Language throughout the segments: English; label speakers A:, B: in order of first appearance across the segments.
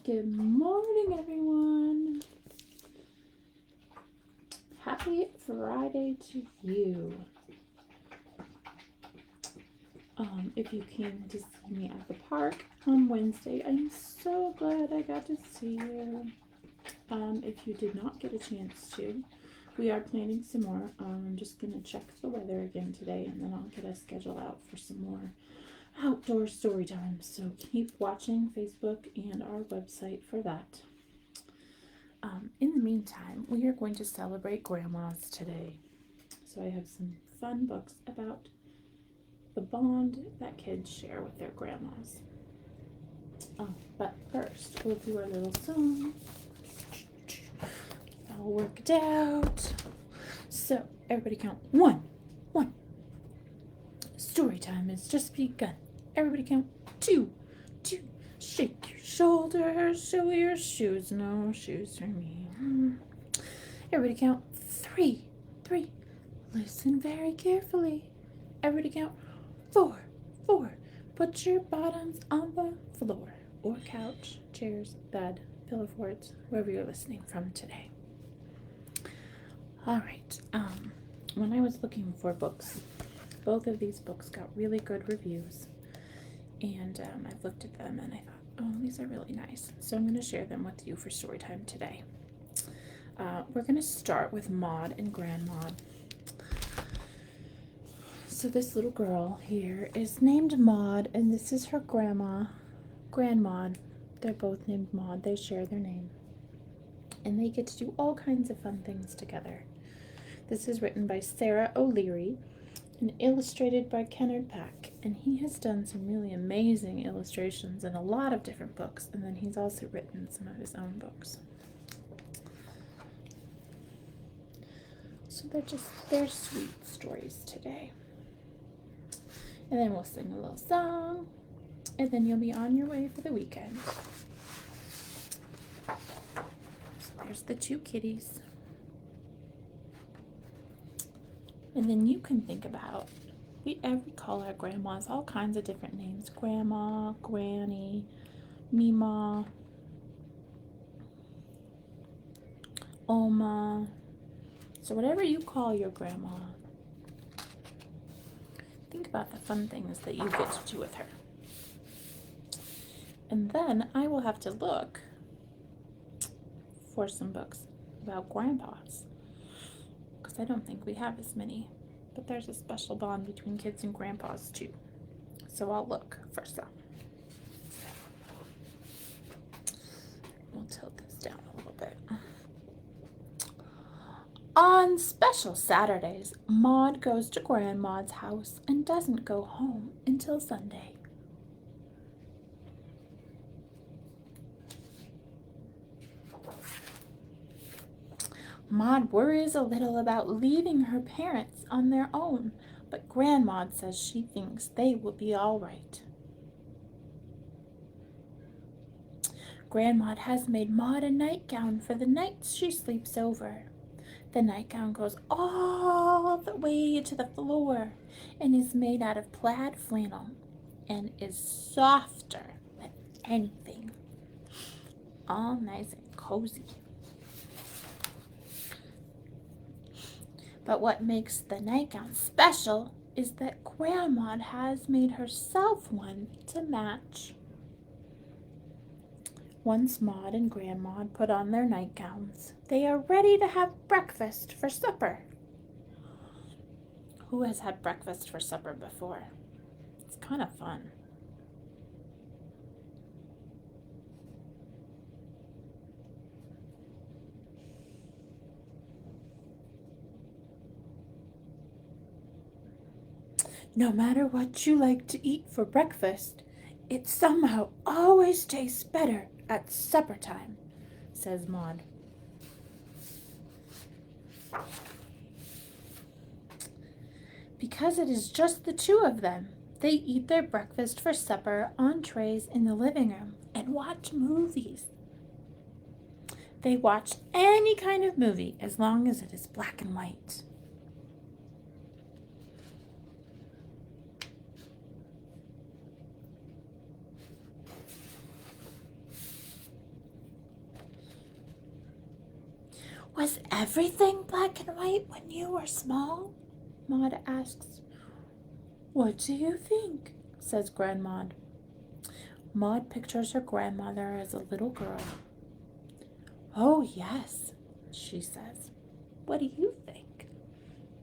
A: Good morning, everyone. Happy Friday to you. If you came to see me at the park on Wednesday, I'm so glad I got to see you. If you did not get a chance to, we are planning some more. I'm just going to check the weather again today, and then I'll get a schedule out for some more outdoor story time. So keep watching Facebook and our website for that. In the meantime, we are going to celebrate grandmas today. So I have some fun books about the bond that kids share with their grandmas. But first, we'll do our little song. I'll work it out. So, everybody count. One. Story time has just begun. Everybody count. Two. Shake your shoulders, show your shoes. No shoes for me. Everybody count. Three. Listen very carefully. Everybody count. Four. Put your bottoms on the floor or couch, chairs, bed, pillow forts, wherever you're listening from today. All right. When I was looking for books, both of these books got really good reviews, and I've looked at them and I thought, oh, these are really nice. So I'm going to share them with you for story time today. We're going to start with Maud and Grandmaud. So this little girl here is named Maud, and this is her Grandmaud. They're both named Maud. They share their name. And they get to do all kinds of fun things together. This is written by Sarah O'Leary and illustrated by Kennard Pack. And he has done some really amazing illustrations in a lot of different books. And then he's also written some of his own books. So they're sweet stories today. And then we'll sing a little song, and then you'll be on your way for the weekend. So there's the two kitties. And then you can think about, we call our grandmas all kinds of different names. Grandma, Granny, Mima, Oma. So whatever you call your grandma, think about the fun things that you get to do with her. And then I will have to look for some books about grandpas, because I don't think we have as many. But there's a special bond between kids and grandpas too. So I'll look for some. We'll tilt this down a little bit. On special Saturdays, Maud goes to Grandmaud's house and doesn't go home until Sunday. Maud worries a little about leaving her parents on their own, but Grandmaud says she thinks they will be all right. Grandmaud has made Maud a nightgown for the nights she sleeps over. The nightgown goes all the way to the floor and is made out of plaid flannel and is softer than anything. All nice and cozy. But what makes the nightgown special is that Grandmaud has made herself one to match. Once Maud and Grandmaud put on their nightgowns, they are ready to have breakfast for supper. Who has had breakfast for supper before? It's kind of fun. No matter what you like to eat for breakfast, it somehow always tastes better at supper time, says Maud. Because it is just the two of them, they eat their breakfast for supper on trays in the living room and watch movies. They watch any kind of movie as long as it is black and white. Was everything black and white when you were small? Maud asks. What do you think? Says Grandmaud. Maud pictures her grandmother as a little girl. Oh, yes, she says. What do you think?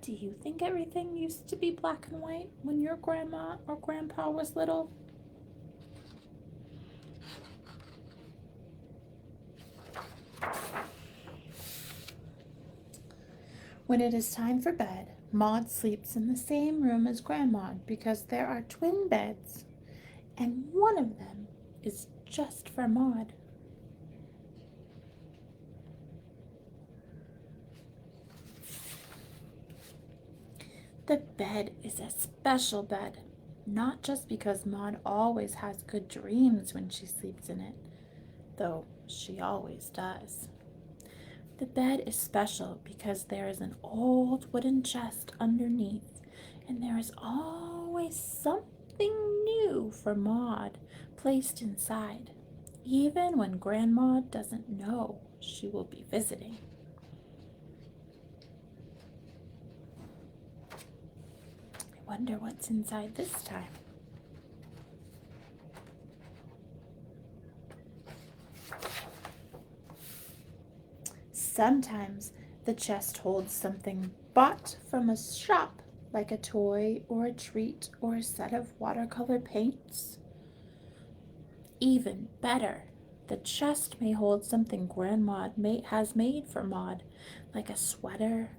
A: Do you think everything used to be black and white when your grandma or grandpa was little? When it is time for bed, Maud sleeps in the same room as Grandmaud because there are twin beds, and one of them is just for Maud. The bed is a special bed, not just because Maud always has good dreams when she sleeps in it, though she always does. The bed is special because there is an old wooden chest underneath, and there is always something new for Maud placed inside, even when Grandmaud doesn't know she will be visiting. I wonder what's inside this time. Sometimes the chest holds something bought from a shop, like a toy or a treat or a set of watercolor paints. Even better, the chest may hold something Grandma has made for Maud, like a sweater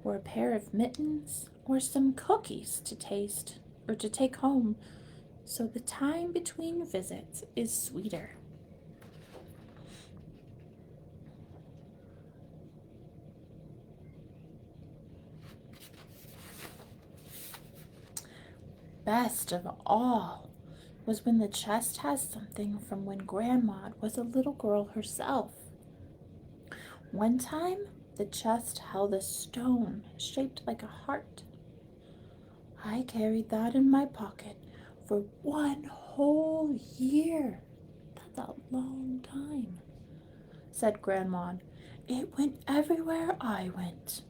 A: or a pair of mittens or some cookies to taste or to take home, so the time between visits is sweeter. Best of all was when the chest has something from when Grandma was a little girl herself. One time, the chest held a stone shaped like a heart. I carried that in my pocket for 1 whole year. That's a long time, said Grandma. It went everywhere I went.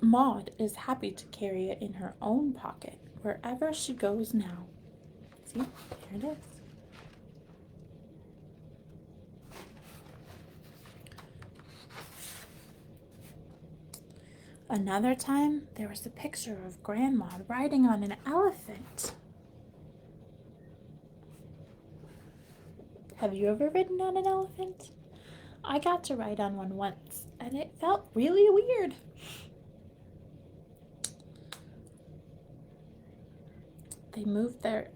A: Maud is happy to carry it in her own pocket wherever she goes now. See, here it is. Another time, there was a picture of Grandma riding on an elephant. Have you ever ridden on an elephant? I got to ride on one once, and it felt really weird. They moved the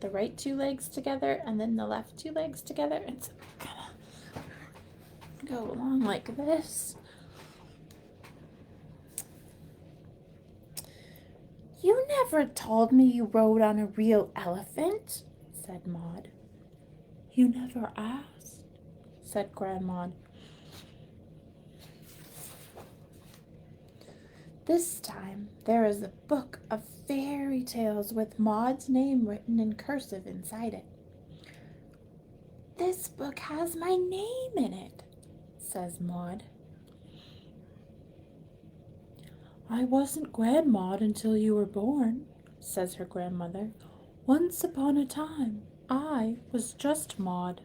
A: right 2 legs together and then the left 2 legs together, and so kind of go along like this. You never told me you rode on a real elephant, said Maud. You never asked, said Grandma. This time there is a book of fairy tales with Maud's name written in cursive inside it. This book has my name in it, says Maud. I wasn't Grandmaud until you were born, says her grandmother. Once upon a time, I was just Maud.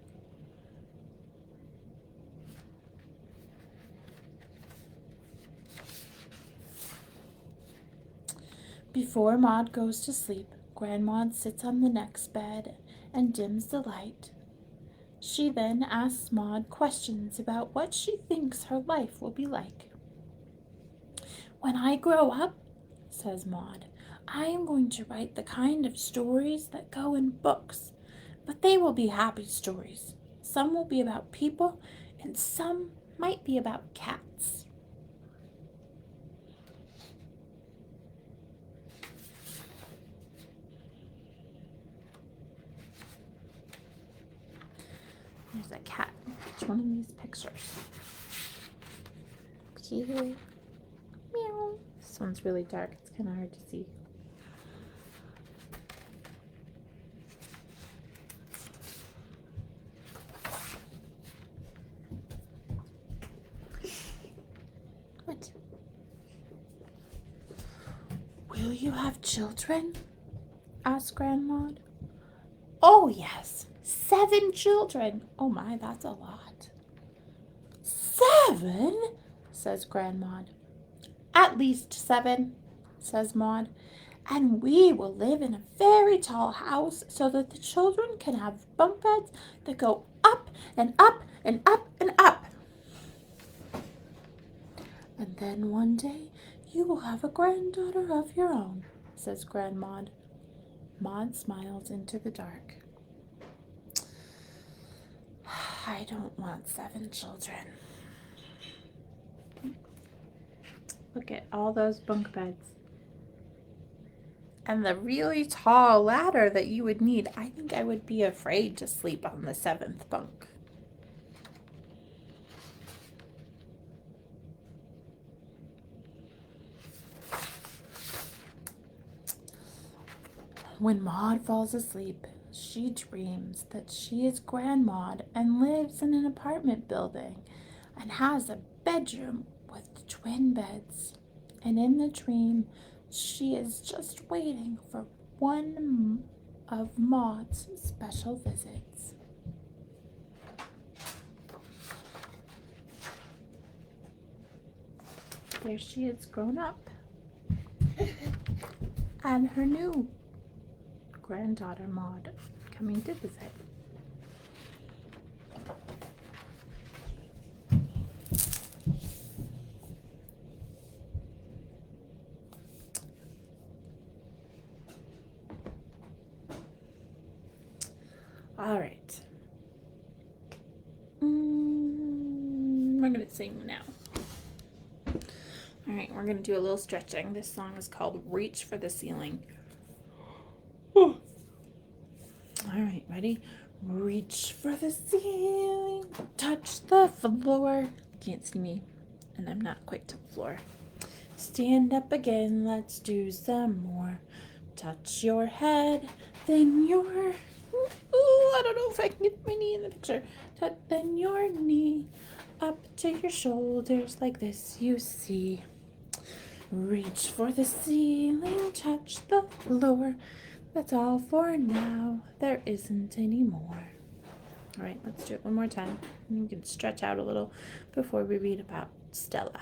A: Before Maud goes to sleep, Grandmaud sits on the next bed and dims the light. She then asks Maud questions about what she thinks her life will be like. When I grow up, says Maud, I am going to write the kind of stories that go in books, but they will be happy stories. Some will be about people, and some might be about cats. There's a cat in each one of these pictures. Here. Meow. This one's really dark. It's kind of hard to see. you have children? Asked Grandma. Oh, yes, 7 children. Oh my, that's a lot. 7? Says Grandma. At least 7, says Maud. And we will live in a very tall house so that the children can have bunk beds that go up and up and up and up. And then one day you will have a granddaughter of your own, says Grandma. Maud smiles into the dark. I don't want 7 children. Look at all those bunk beds. And the really tall ladder that you would need. I think I would be afraid to sleep on the 7th bunk. When Maud falls asleep, she dreams that she is Grandma and lives in an apartment building and has a bedroom with twin beds. And in the dream, she is just waiting for one of Maud's special visits. There she is grown up. And her new granddaughter Maud coming to visit. All right. We're going to sing now. All right, we're going to do a little stretching. This song is called Reach for the Ceiling. All right, ready? Reach for the ceiling, touch the floor. Can't see me, and I'm not quite to the floor. Stand up again, let's do some more. Touch your head, then your... Ooh, I don't know if I can get my knee in the picture. Then your knee up to your shoulders like this, you see. Reach for the ceiling, touch the floor. That's all for now. There isn't any more. All right, let's do it one more time. You can stretch out a little before we read about Stella.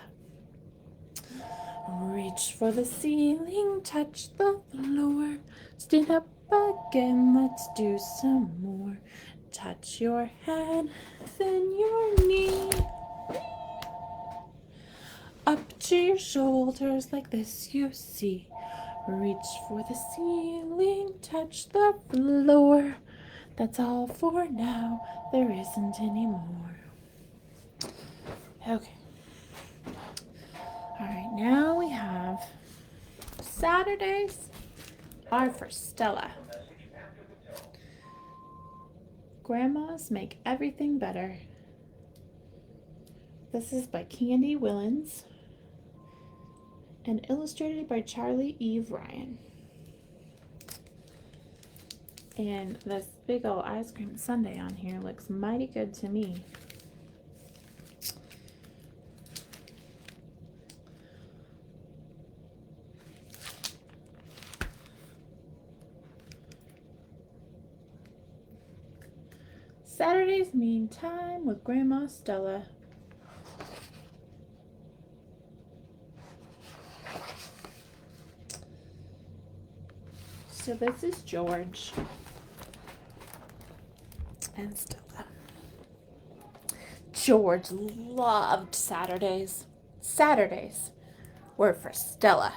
A: Reach for the ceiling, touch the floor. Stand up again, let's do some more. Touch your head, then your knee. Up to your shoulders like this, you see. Reach for the ceiling, touch the floor. That's all for now, there isn't any more. Okay. All right, now we have Saturdays are for Stella. Grandmas make everything better. This is by Candy Willens and illustrated by Charlie Eve Ryan. And this big old ice cream sundae on here looks mighty good to me. Saturdays mean time with Grandma Stella. So this is George and Stella. George loved Saturdays. Saturdays were for Stella.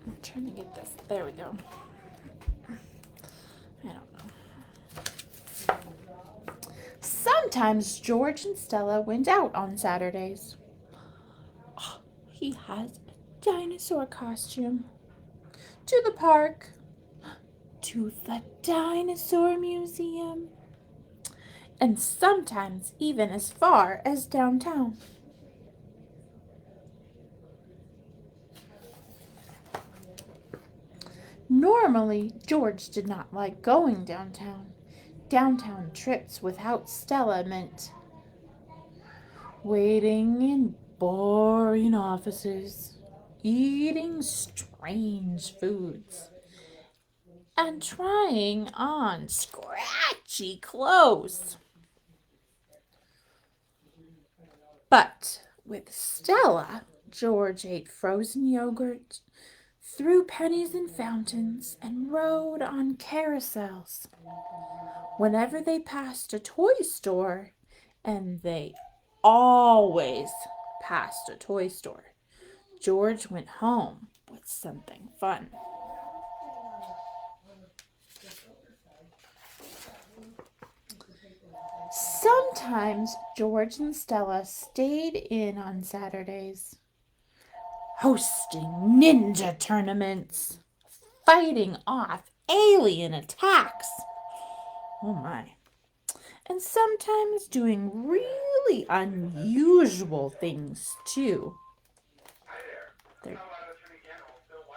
A: I'm trying to get this. There we go. I don't know. Sometimes George and Stella went out on Saturdays. Oh, he has a dinosaur costume. To the park. To the dinosaur museum. And sometimes even as far as downtown. Normally, George did not like going downtown. Downtown trips without Stella meant waiting in boring offices, eating strange foods, and trying on scratchy clothes. But with Stella, George ate frozen yogurt, threw pennies in fountains, and rode on carousels. Whenever they passed a toy store, and they always passed a toy store, George went home with something fun. Sometimes George and Stella stayed in on Saturdays, hosting ninja tournaments, fighting off alien attacks. Oh my. And sometimes doing really unusual things too. They're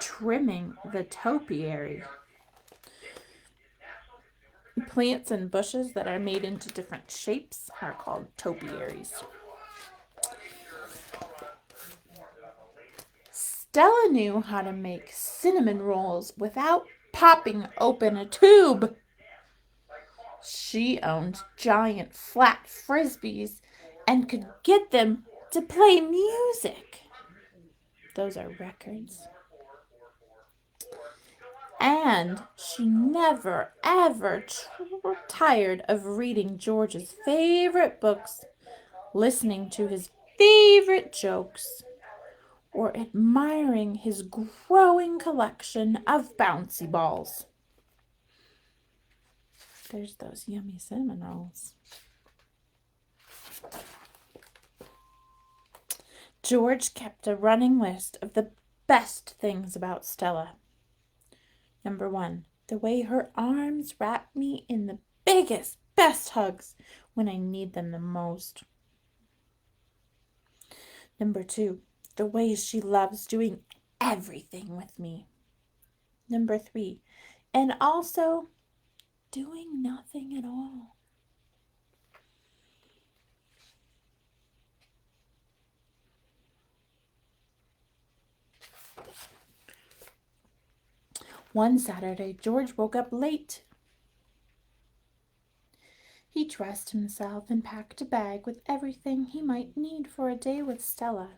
A: trimming the topiary. Plants and bushes that are made into different shapes are called topiaries. Stella knew how to make cinnamon rolls without popping open a tube. She owned giant flat frisbees and could get them to play music. Those are records. And she never, ever tired of reading George's favorite books, listening to his favorite jokes, or admiring his growing collection of bouncy balls. There's those yummy cinnamon rolls. George kept a running list of the best things about Stella. Number 1, the way her arms wrap me in the biggest, best hugs when I need them the most. Number 2, the way she loves doing everything with me. Number 3, and also doing nothing at all. One Saturday, George woke up late. He dressed himself and packed a bag with everything he might need for a day with Stella.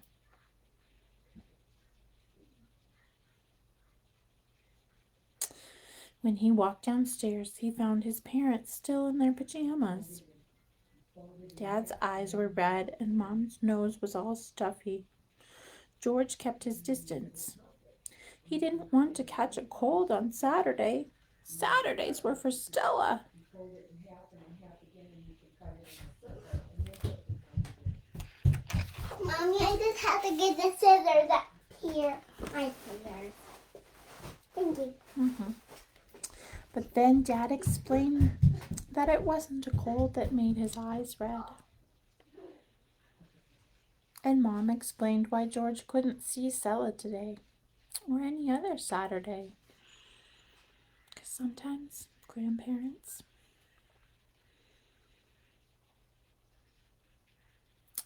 A: When he walked downstairs, he found his parents still in their pajamas. Dad's eyes were red and Mom's nose was all stuffy. George kept his distance. He didn't want to catch a cold on Saturday. Saturdays were for Stella.
B: Mommy, I just have to get the scissors up here. My scissors. Thank you.
A: But then Dad explained that it wasn't a cold that made his eyes red. And Mom explained why George couldn't see Stella today or any other Saturday. Because sometimes grandparents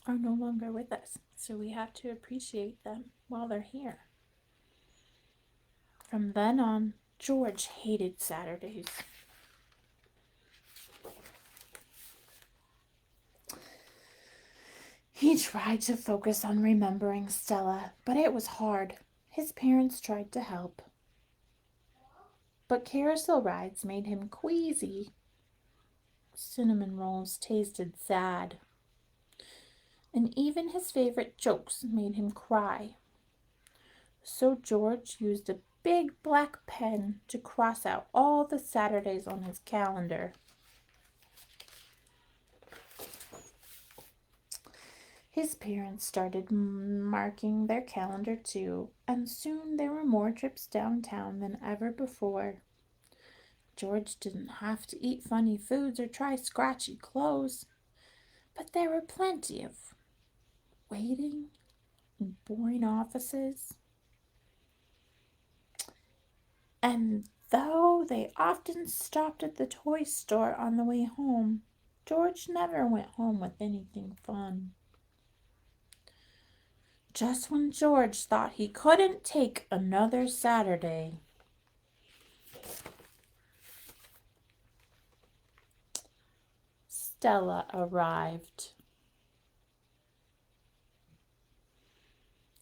A: are no longer with us, so we have to appreciate them while they're here. From then on, George hated Saturdays. He tried to focus on remembering Stella, but it was hard. His parents tried to help. But carousel rides made him queasy. Cinnamon rolls tasted sad. And even his favorite jokes made him cry. So George used a big black pen to cross out all the Saturdays on his calendar. His parents started marking their calendar too, and soon there were more trips downtown than ever before. George didn't have to eat funny foods or try scratchy clothes, but there were plenty of waiting in boring offices. And though they often stopped at the toy store on the way home, George never went home with anything fun. Just when George thought he couldn't take another Saturday, Stella arrived.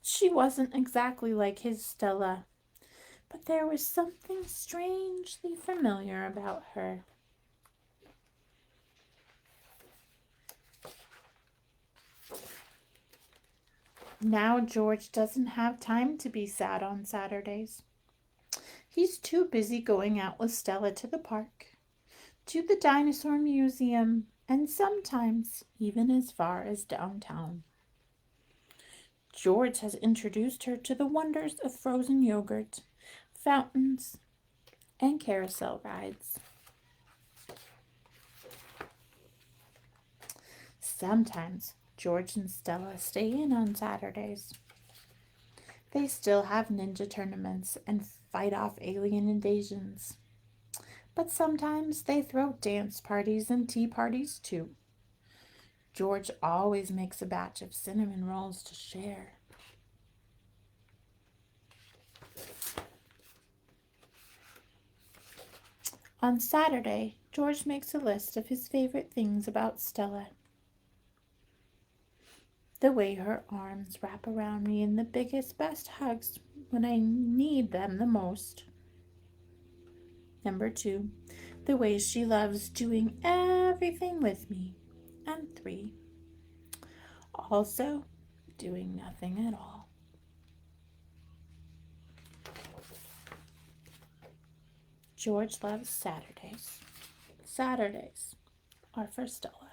A: She wasn't exactly like his Stella, but there was something strangely familiar about her. Now George doesn't have time to be sad on Saturdays. He's too busy going out with Stella to the park, to the dinosaur museum, and sometimes even as far as downtown. George has introduced her to the wonders of frozen yogurt, fountains, and carousel rides. Sometimes George and Stella stay in on Saturdays. They still have ninja tournaments and fight off alien invasions. But sometimes they throw dance parties and tea parties too. George always makes a batch of cinnamon rolls to share. On Saturday, George makes a list of his favorite things about Stella. The way her arms wrap around me in the biggest, best hugs when I need them the most. Number 2, the way she loves doing everything with me. And 3, also doing nothing at all. George loves Saturdays. Saturdays are for Stella.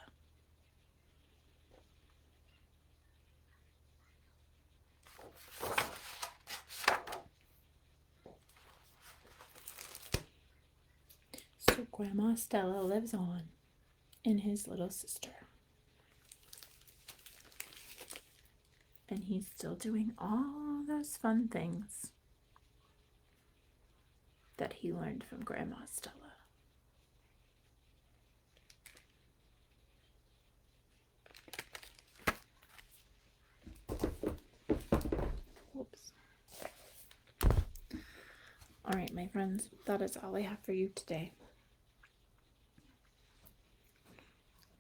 A: So Grandma Stella lives on in his little sister. And he's still doing all those fun things that he learned from Grandma Stella. Oops. All right, my friends, that is all I have for you today.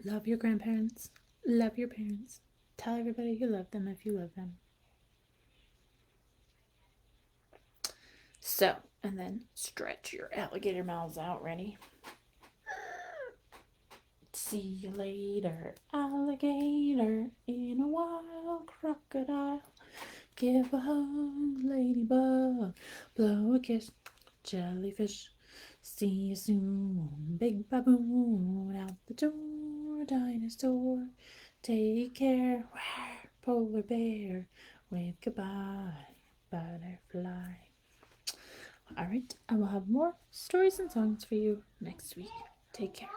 A: Love your grandparents. Love your parents. Tell everybody you love them if you love them. So, and then stretch your alligator mouths out. Ready? See you later, alligator, in a wild crocodile. Give a hug, ladybug, blow a kiss, jellyfish. See you soon, big baboon, out the door, dinosaur. Take care, polar bear, wave goodbye, butterfly. All right, I will have more stories and songs for you next week. Take care.